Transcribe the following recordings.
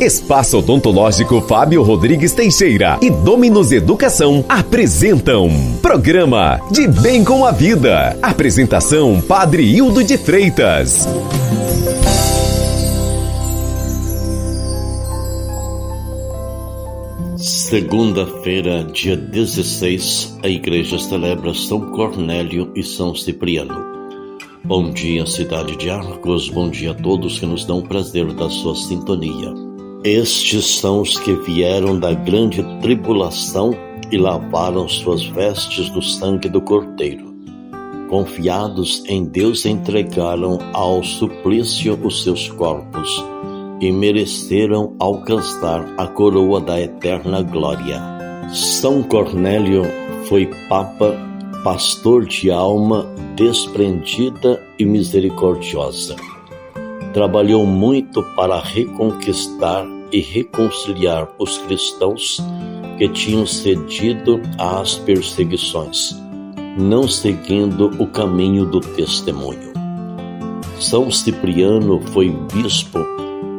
Espaço Odontológico Fábio Rodrigues Teixeira e Dominus Educação apresentam Programa De Bem com a Vida. Apresentação Padre Hildo de Freitas. Segunda-feira, dia 16, a igreja celebra São Cornélio e São Cipriano. Bom dia, cidade de Arcos, bom dia a todos que nos dão o prazer da sua sintonia. Estes são os que vieram da grande tribulação e lavaram suas vestes no sangue do Cordeiro. Confiados em Deus, entregaram ao suplício os seus corpos e mereceram alcançar a coroa da eterna glória. São Cornélio foi papa, pastor de alma desprendida e misericordiosa. Trabalhou muito para reconquistar e reconciliar os cristãos que tinham cedido às perseguições, não seguindo o caminho do testemunho. São Cipriano foi bispo,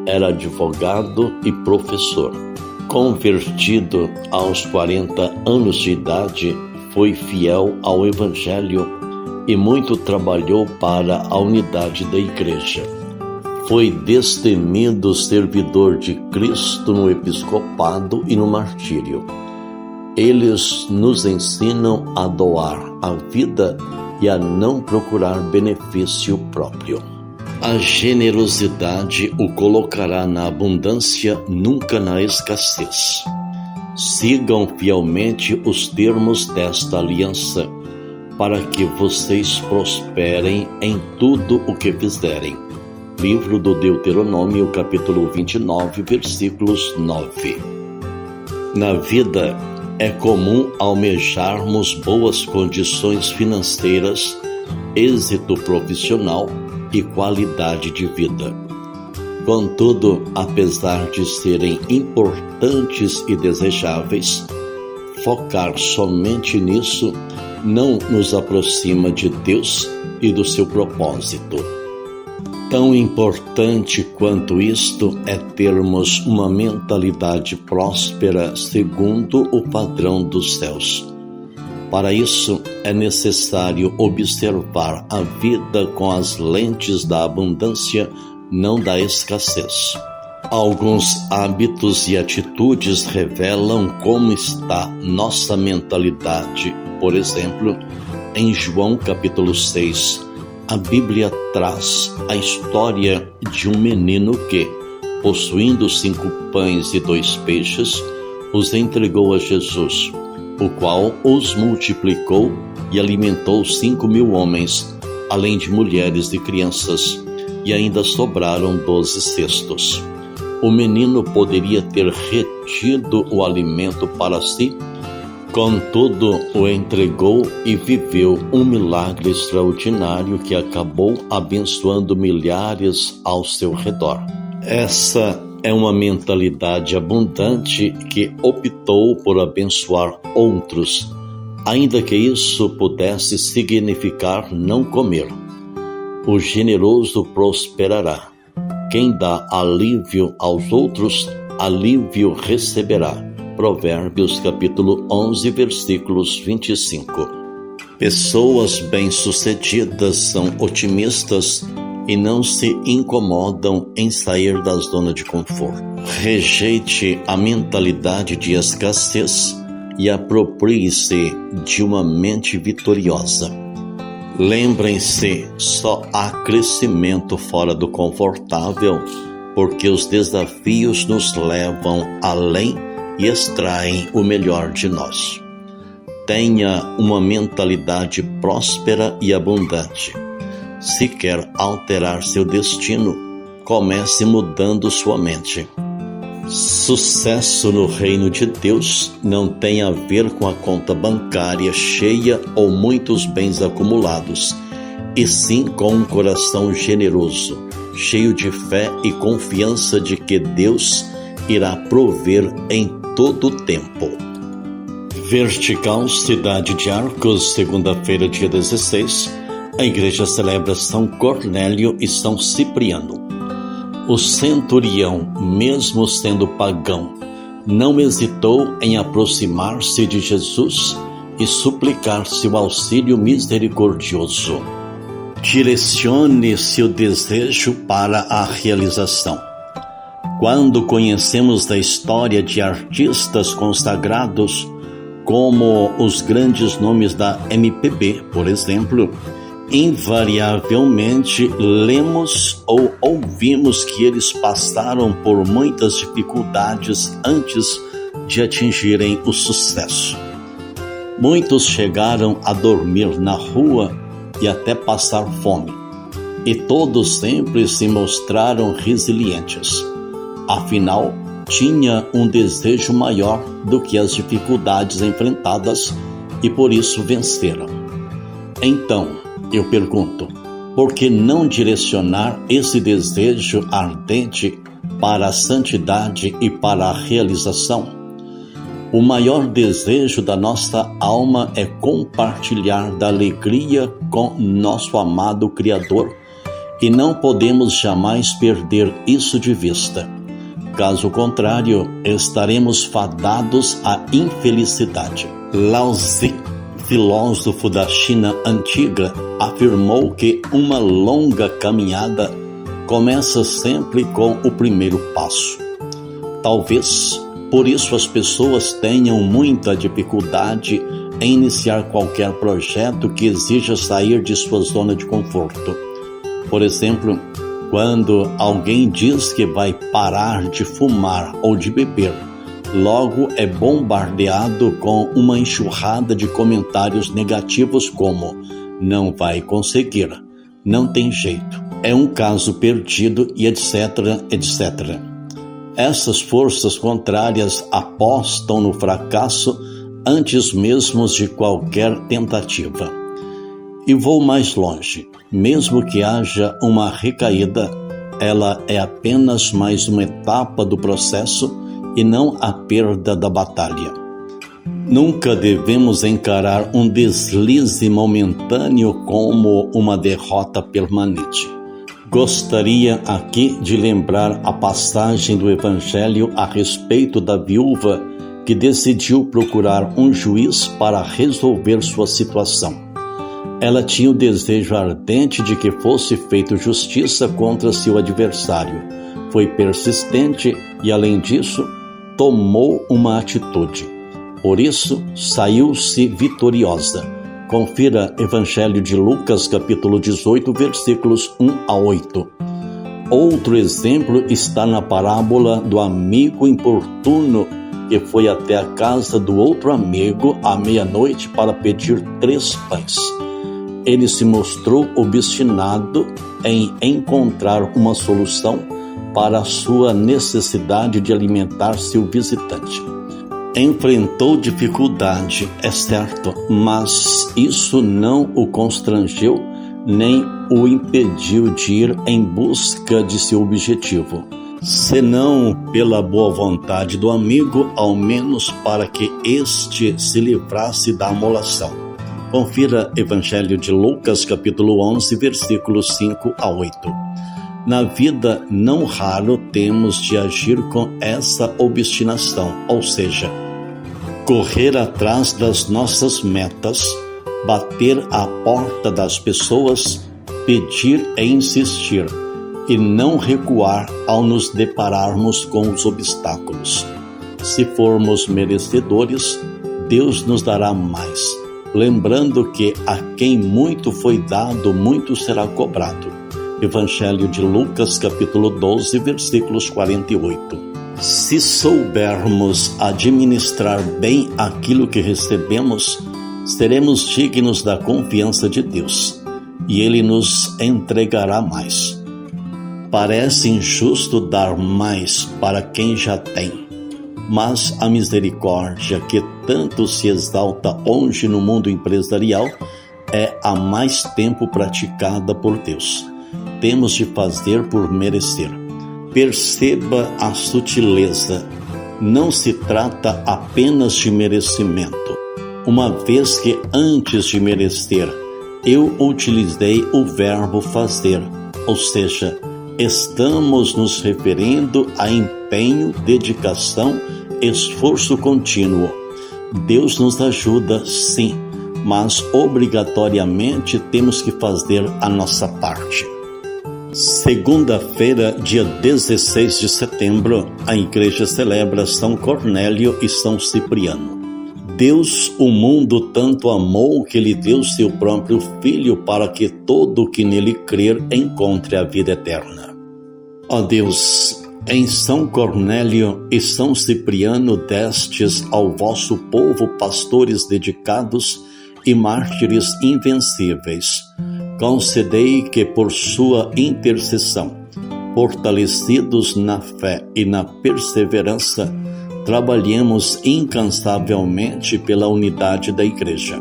era advogado e professor. Convertido aos 40 anos de idade, foi fiel ao Evangelho e muito trabalhou para a unidade da Igreja. Foi destemido servidor de Cristo no episcopado e no martírio. Eles nos ensinam a doar a vida e a não procurar benefício próprio. A generosidade o colocará na abundância, nunca na escassez. Sigam fielmente os termos desta aliança, para que vocês prosperem em tudo o que fizerem. Livro do Deuteronômio, capítulo 29, versículos 9. Na vida, é comum almejarmos boas condições financeiras, êxito profissional e qualidade de vida. Contudo, apesar de serem importantes e desejáveis, focar somente nisso não nos aproxima de Deus e do seu propósito. Tão importante quanto isto é termos uma mentalidade próspera segundo o padrão dos céus. Para isso, é necessário observar a vida com as lentes da abundância, não da escassez. Alguns hábitos e atitudes revelam como está nossa mentalidade. Por exemplo, em João capítulo 6, a Bíblia traz a história de um menino que, possuindo 5 pães e 2 peixes, os entregou a Jesus, o qual os multiplicou e alimentou 5.000 homens, além de mulheres e crianças, e ainda sobraram 12 cestos. O menino poderia ter retido o alimento para si, contudo o entregou e viveu um milagre extraordinário que acabou abençoando milhares ao seu redor. Essa é uma mentalidade abundante que optou por abençoar outros, ainda que isso pudesse significar não comer. O generoso prosperará. Quem dá alívio aos outros, alívio receberá. Provérbios capítulo 11, versículos 25. Pessoas bem-sucedidas são otimistas e não se incomodam em sair da zona de conforto. Rejeite a mentalidade de escassez e aproprie-se de uma mente vitoriosa. Lembrem-se, só há crescimento fora do confortável, porque os desafios nos levam além e extraem o melhor de nós. Tenha uma mentalidade próspera e abundante. Se quer alterar seu destino, comece mudando sua mente. Sucesso no reino de Deus não tem a ver com a conta bancária cheia ou muitos bens acumulados, e sim com um coração generoso, cheio de fé e confiança de que Deus irá prover em todo o tempo. Vertical, cidade de Arcos, segunda-feira, dia 16, a igreja celebra São Cornélio e São Cipriano. O centurião, mesmo sendo pagão, não hesitou em aproximar-se de Jesus e suplicar seu auxílio misericordioso. Direcione seu desejo para a realização. Quando conhecemos da história de artistas consagrados, como os grandes nomes da MPB, por exemplo, invariavelmente lemos ou ouvimos que eles passaram por muitas dificuldades antes de atingirem o sucesso. Muitos chegaram a dormir na rua e até passar fome, e todos sempre se mostraram resilientes. Afinal, tinha um desejo maior do que as dificuldades enfrentadas e por isso venceram. Então, eu pergunto, por que não direcionar esse desejo ardente para a santidade e para a realização? O maior desejo da nossa alma é compartilhar da alegria com nosso amado Criador e não podemos jamais perder isso de vista. Caso contrário, estaremos fadados à infelicidade. Lao Tzu, filósofo da China antiga, afirmou que uma longa caminhada começa sempre com o primeiro passo. Talvez por isso as pessoas tenham muita dificuldade em iniciar qualquer projeto que exija sair de sua zona de conforto. Por exemplo, quando alguém diz que vai parar de fumar ou de beber, logo é bombardeado com uma enxurrada de comentários negativos como não vai conseguir, não tem jeito, é um caso perdido e etc, etc. Essas forças contrárias apostam no fracasso antes mesmo de qualquer tentativa. E vou mais longe, mesmo que haja uma recaída, ela é apenas mais uma etapa do processo e não a perda da batalha. Nunca devemos encarar um deslize momentâneo como uma derrota permanente. Gostaria aqui de lembrar a passagem do Evangelho a respeito da viúva que decidiu procurar um juiz para resolver sua situação. Ela tinha o desejo ardente de que fosse feita justiça contra seu adversário. Foi persistente e, além disso, tomou uma atitude. Por isso, saiu-se vitoriosa. Confira Evangelho de Lucas, capítulo 18, versículos 1 a 8. Outro exemplo está na parábola do amigo importuno que foi até a casa do outro amigo à meia-noite para pedir 3 pães. Ele se mostrou obstinado em encontrar uma solução para a sua necessidade de alimentar seu visitante. Enfrentou dificuldade, é certo, mas isso não o constrangeu nem o impediu de ir em busca de seu objetivo, senão pela boa vontade do amigo, ao menos para que este se livrasse da amolação. Confira Evangelho de Lucas, capítulo 11, versículos 5 a 8. Na vida, não raro temos de agir com essa obstinação, ou seja, correr atrás das nossas metas, bater à porta das pessoas, pedir e insistir, e não recuar ao nos depararmos com os obstáculos. Se formos merecedores, Deus nos dará mais, lembrando que a quem muito foi dado, muito será cobrado. Evangelho de Lucas, capítulo 12, versículos 48. Se soubermos administrar bem aquilo que recebemos, seremos dignos da confiança de Deus, e Ele nos entregará mais. Parece injusto dar mais para quem já tem, mas a misericórdia que tanto se exalta hoje no mundo empresarial é há mais tempo praticada por Deus. Temos de fazer por merecer. Perceba a sutileza. Não se trata apenas de merecimento, uma vez que antes de merecer, eu utilizei o verbo fazer, ou seja, estamos nos referindo a empenho, dedicação, esforço contínuo. Deus nos ajuda, sim, mas obrigatoriamente temos que fazer a nossa parte. Segunda-feira, dia 16 de setembro, a igreja celebra São Cornélio e São Cipriano. Deus o mundo tanto amou que lhe deu seu próprio Filho para que todo o que nele crer encontre a vida eterna. Ó Deus, em São Cornélio e São Cipriano destes ao vosso povo pastores dedicados e mártires invencíveis. Concedei que por sua intercessão, fortalecidos na fé e na perseverança, trabalhemos incansavelmente pela unidade da Igreja.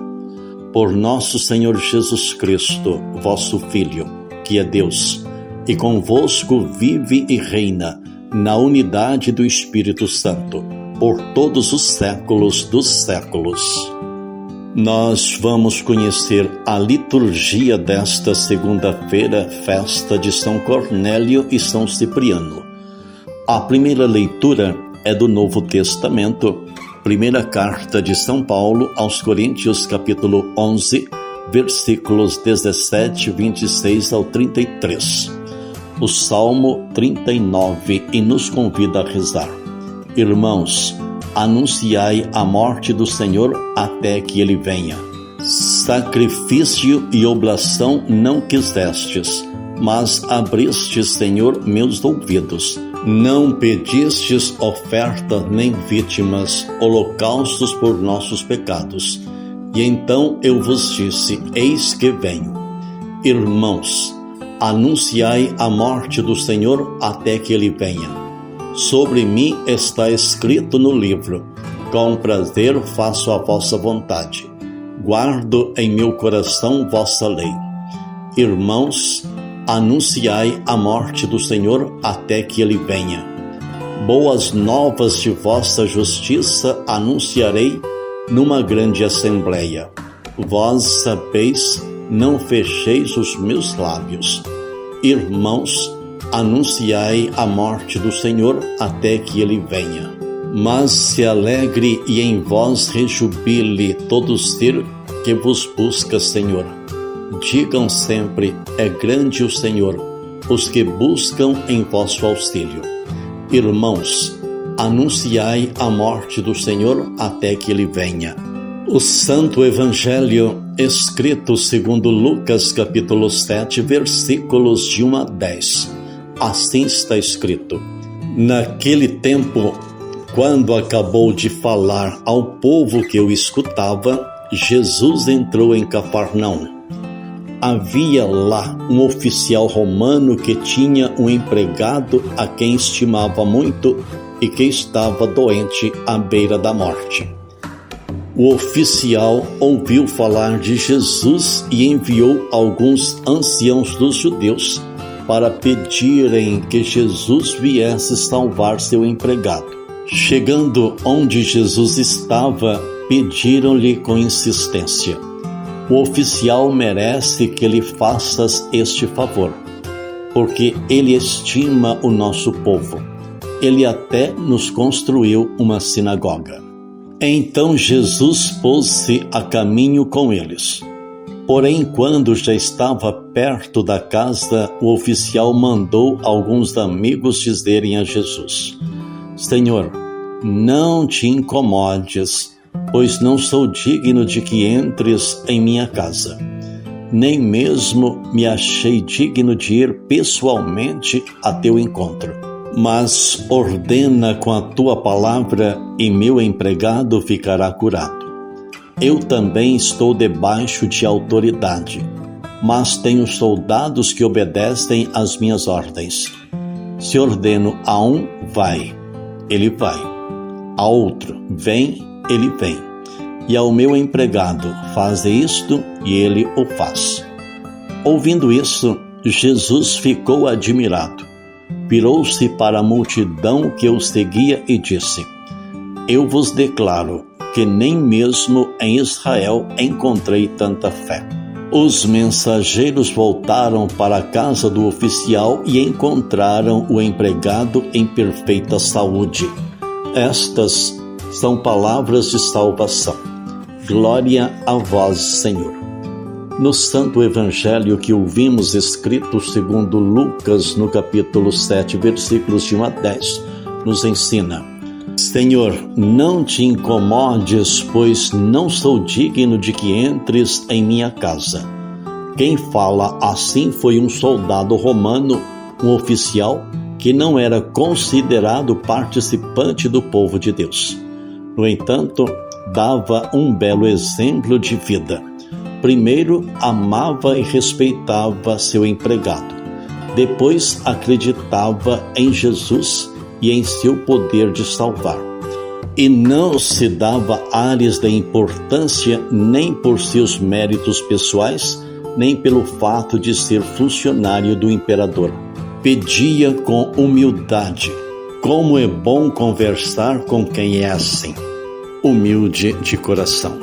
Por nosso Senhor Jesus Cristo, vosso Filho, que é Deus, e convosco vive e reina na unidade do Espírito Santo, por todos os séculos dos séculos. Nós vamos conhecer a liturgia desta segunda-feira, festa de São Cornélio e São Cipriano. A primeira leitura é do Novo Testamento, primeira carta de São Paulo aos Coríntios, capítulo 11, versículos 17, 26 ao 33. O Salmo 39 e nos convida a rezar. Irmãos, anunciai a morte do Senhor até que ele venha. Sacrifício e oblação não quisestes, mas abristes, Senhor, meus ouvidos. Não pedistes oferta nem vítimas, holocaustos por nossos pecados. E então eu vos disse, eis que venho. Irmãos, anunciai a morte do Senhor até que ele venha. Sobre mim está escrito no livro, com prazer faço a vossa vontade. Guardo em meu coração vossa lei. Irmãos, anunciai a morte do Senhor até que ele venha. Boas novas de vossa justiça anunciarei numa grande assembleia. Vós sabeis, não fecheis os meus lábios. Irmãos, anunciai a morte do Senhor até que ele venha. Mas se alegre e em vós rejubile todo ser que vos busca, Senhor. Digam sempre, é grande o Senhor, os que buscam em vosso auxílio. Irmãos, anunciai a morte do Senhor até que ele venha. O Santo Evangelho, escrito segundo Lucas, capítulo 7, versículos de 1 a 10. Assim está escrito: naquele tempo, quando acabou de falar ao povo que o escutava, Jesus entrou em Cafarnaum. Havia lá um oficial romano que tinha um empregado a quem estimava muito e que estava doente à beira da morte. O oficial ouviu falar de Jesus e enviou alguns anciãos dos judeus para pedirem que Jesus viesse salvar seu empregado. Chegando onde Jesus estava, pediram-lhe com insistência: o oficial merece que lhe faças este favor, porque ele estima o nosso povo. Ele até nos construiu uma sinagoga. Então Jesus pôs-se a caminho com eles. Porém, quando já estava perto da casa, o oficial mandou alguns amigos dizerem a Jesus: Senhor, não te incomodes, pois não sou digno de que entres em minha casa. Nem mesmo me achei digno de ir pessoalmente a teu encontro. Mas ordena com a tua palavra e meu empregado ficará curado. Eu também estou debaixo de autoridade, mas tenho soldados que obedecem às minhas ordens. Se ordeno a um, vai, ele vai. A outro, vem, ele vem. E ao meu empregado, faze isto, e ele o faz. Ouvindo isso, Jesus ficou admirado. Virou-se para a multidão que o seguia e disse: Eu vos declaro que nem mesmo em Israel encontrei tanta fé. Os mensageiros voltaram para a casa do oficial e encontraram o empregado em perfeita saúde. Estas são palavras de salvação. Glória a vós, Senhor. No Santo Evangelho que ouvimos escrito segundo Lucas, no capítulo 7, versículos de 1 a 10, nos ensina: Senhor, não te incomodes, pois não sou digno de que entres em minha casa. Quem fala assim foi um soldado romano, um oficial que não era considerado participante do povo de Deus. No entanto, dava um belo exemplo de vida. Primeiro, amava e respeitava seu empregado. Depois, acreditava em Jesus e em seu poder de salvar. E não se dava ares de importância nem por seus méritos pessoais, nem pelo fato de ser funcionário do imperador. Pedia com humildade. Como é bom conversar com quem é assim, humilde de coração.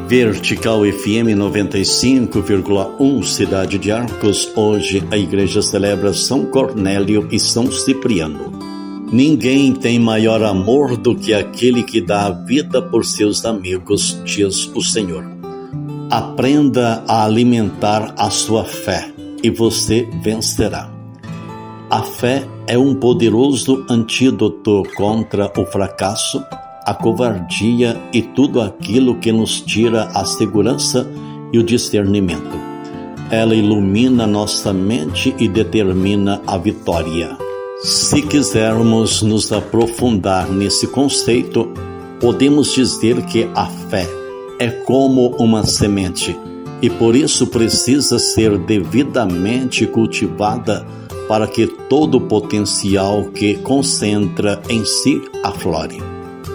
Vertical FM 95,1 Cidade de Arcos. Hoje a igreja celebra São Cornélio e São Cipriano. Ninguém tem maior amor do que aquele que dá a vida por seus amigos, diz o Senhor. Aprenda a alimentar a sua fé e você vencerá. A fé é um poderoso antídoto contra o fracasso, a covardia e tudo aquilo que nos tira a segurança e o discernimento. Ela ilumina nossa mente e determina a vitória. Se quisermos nos aprofundar nesse conceito, podemos dizer que a fé é como uma semente e por isso precisa ser devidamente cultivada para que todo o potencial que concentra em si aflore.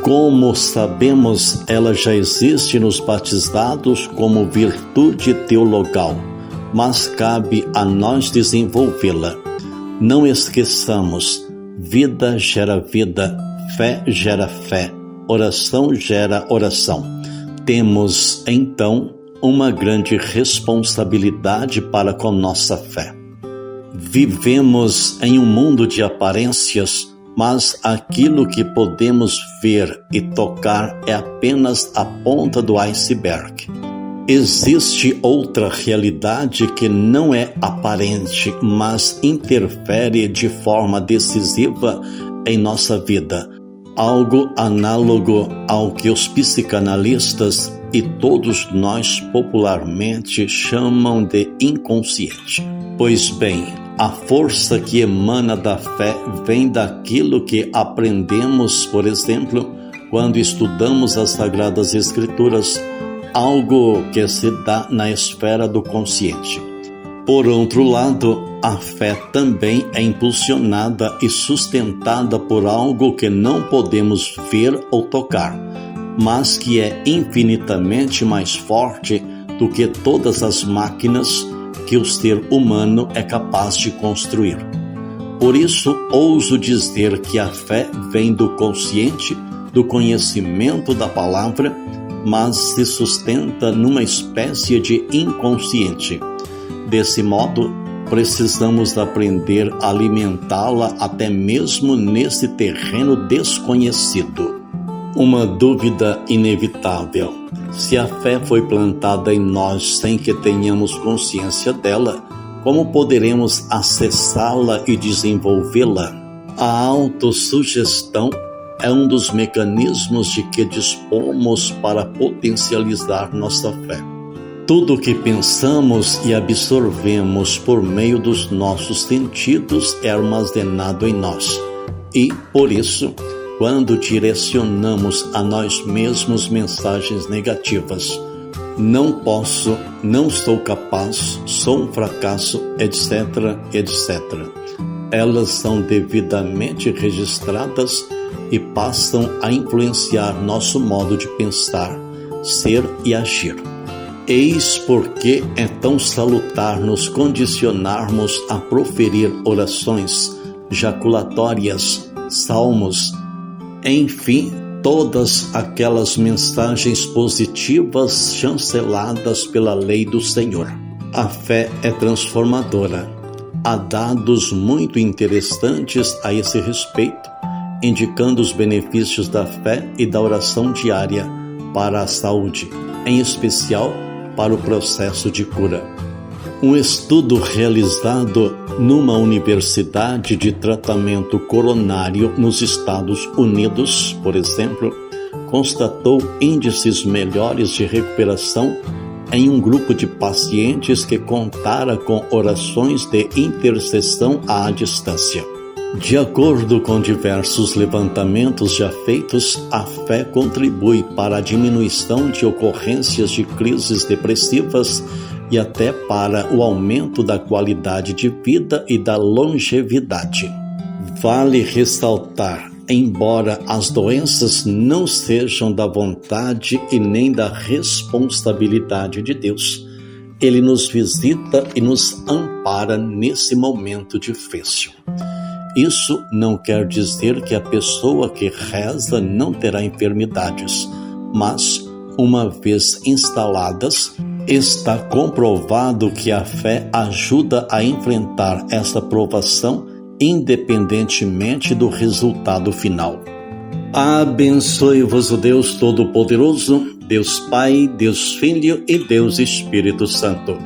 Como sabemos, ela já existe nos batizados como virtude teologal, mas cabe a nós desenvolvê-la. Não esqueçamos, vida gera vida, fé gera fé, oração gera oração. Temos, então, uma grande responsabilidade para com nossa fé. Vivemos em um mundo de aparências, mas aquilo que podemos ver e tocar é apenas a ponta do iceberg. Existe outra realidade que não é aparente, mas interfere de forma decisiva em nossa vida. Algo análogo ao que os psicanalistas e todos nós popularmente chamam de inconsciente. Pois bem, a força que emana da fé vem daquilo que aprendemos, por exemplo, quando estudamos as Sagradas Escrituras, algo que se dá na esfera do consciente. Por outro lado, a fé também é impulsionada e sustentada por algo que não podemos ver ou tocar, mas que é infinitamente mais forte do que todas as máquinas que o ser humano é capaz de construir. Por isso, ouso dizer que a fé vem do consciente, do conhecimento da palavra, mas se sustenta numa espécie de inconsciente. Desse modo, precisamos aprender a alimentá-la até mesmo nesse terreno desconhecido. Uma dúvida inevitável: se a fé foi plantada em nós sem que tenhamos consciência dela, como poderemos acessá-la e desenvolvê-la? A autossugestão é um dos mecanismos de que dispomos para potencializar nossa fé. Tudo o que pensamos e absorvemos por meio dos nossos sentidos é armazenado em nós. E, por isso, quando direcionamos a nós mesmos mensagens negativas, não posso, não sou capaz, sou um fracasso, etc., etc., elas são devidamente registradas e passam a influenciar nosso modo de pensar, ser e agir. Eis porque é tão salutar nos condicionarmos a proferir orações, jaculatórias, salmos, enfim, todas aquelas mensagens positivas chanceladas pela lei do Senhor. A fé é transformadora. Há dados muito interessantes a esse respeito, indicando os benefícios da fé e da oração diária para a saúde, em especial para o processo de cura. Um estudo realizado numa universidade de tratamento coronário nos Estados Unidos, por exemplo, constatou índices melhores de recuperação em um grupo de pacientes que contara com orações de intercessão à distância. De acordo com diversos levantamentos já feitos, a fé contribui para a diminuição de ocorrências de crises depressivas e até para o aumento da qualidade de vida e da longevidade. Vale ressaltar, embora as doenças não sejam da vontade e nem da responsabilidade de Deus, Ele nos visita e nos ampara nesse momento difícil. Isso não quer dizer que a pessoa que reza não terá enfermidades, mas, uma vez instaladas, está comprovado que a fé ajuda a enfrentar essa provação independentemente do resultado final. Abençoe-vos o Deus Todo-Poderoso, Deus Pai, Deus Filho e Deus Espírito Santo.